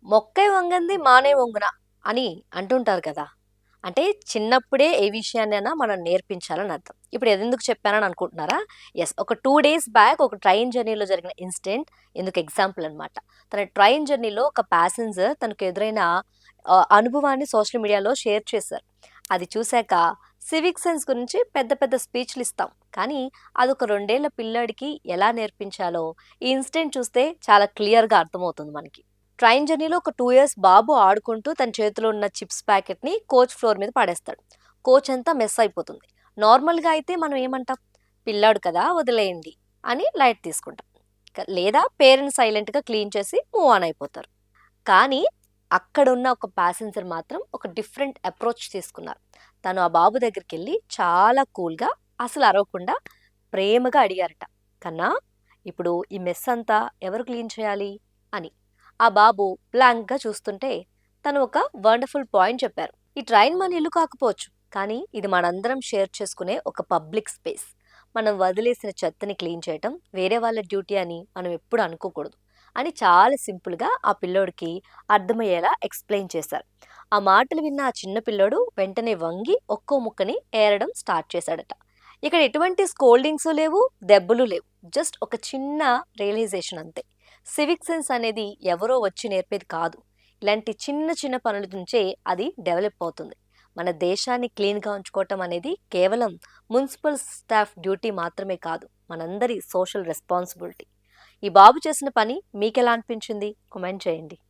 మొక్కై వంగంది మానే వంగున అని అంటుంటారు కదా! అంటే చిన్నప్పుడే ఏ విషయాన్నైనా మనం నేర్పించాలని అర్థం. ఇప్పుడు అదెందుకు చెప్పానని అనుకుంటున్నారా? యెస్. ఒక 2 డేస్ బ్యాక్ ఒక ట్రైన్ జర్నీలో జరిగిన ఇన్సిడెంట్ ఇందుకు ఎగ్జాంపుల్ అన్నమాట. తన ట్రైన్ జర్నీలో ఒక ప్యాసింజర్ తనకు ఎదురైన అనుభవాన్ని సోషల్ మీడియాలో షేర్ చేశారు. అది చూసాక సివిక్ సెన్స్ గురించి పెద్ద పెద్ద స్పీచ్‌లిస్తాం. కానీ అదొక 2 ఏళ్ల పిల్లాడికి ఎలా నేర్పించాలో ఈ ఇన్సిడెంట్ చూస్తే చాలా క్లియర్‌గా అర్థమవుతుంది మనకి. ట్రైన్ జర్నీలో ఒక 2 ఇయర్స్ బాబు ఆడుకుంటూ తన చేతిలో ఉన్న చిప్స్ ప్యాకెట్‌ని కోచ్ ఫ్లోర్ మీద పడేస్తాడు. కోచ్ అంతా మెస్ అయిపోతుంది. నార్మల్‌గా అయితే మనం ఏమంటాం? పిల్లాడు కదా వదిలేయండి అని లైట్ తీసుకుంటాం. లేదా పేరెంట్స్ సైలెంట్‌గా క్లీన్ చేసి మూవ్ ఆన్ అయిపోతారు. కానీ అక్కడున్న ఒక ప్యాసింజర్ మాత్రం ఒక డిఫరెంట్ అప్రోచ్ తీసుకున్నారు. తను ఆ బాబు దగ్గరికెళ్ళి చాలా కూల్‌గా అసలు అరవకుండా ప్రేమగా అడిగారట. "కన్నా, ఇప్పుడు ఈ మెస్ అంతా ఎవరు క్లీన్ చేయాలి?" అని. ఆ బాబు బ్లాంక్‌గా చూస్తుంటే తను ఒక వండర్‌ఫుల్ పాయింట్ చెప్పారు. "ఈ ట్రైన్ మన ఇల్లు కాకపోవచ్చు. కానీ ఇది మనందరం షేర్ చేసుకునే ఒక పబ్లిక్ స్పేస్. మనం వదిలేసిన చెత్తని క్లీన్ చేయటం వేరే వాళ్ళ డ్యూటీ అని మనం ఎప్పుడు అనుకోకూడదు." అని చాలా సింపుల్‌గా ఆ పిల్లోడికి అర్థమయ్యేలా ఎక్స్‌ప్లెయిన్ చేశారు. ఆ మాటలు విన్న ఆ చిన్న పిల్లోడు వెంటనే వంగి ఒక్కో ముక్కని ఏరడం స్టార్ట్ చేశాడట. ఇక్కడ ఎటువంటి స్కోల్డింగ్స్ లేవు, దెబ్బలు లేవు. జస్ట్ ఒక చిన్న రియలైజేషన్ అంతే. సివిక్ సెన్స్ అనేది ఎవరో వచ్చి నేర్పేది కాదు. ఇలాంటి చిన్న చిన్న పనుల నుంచే అది డెవలప్ అవుతుంది. మన దేశాన్ని క్లీన్‌గా ఉంచుకోవటం అనేది కేవలం మున్సిపల్ స్టాఫ్ డ్యూటీ మాత్రమే కాదు. మనందరి సోషల్ రెస్పాన్సిబిలిటీ. ఈ బాబు చేసిన పని మీకెలా అనిపించింది? కామెంట్ చేయండి.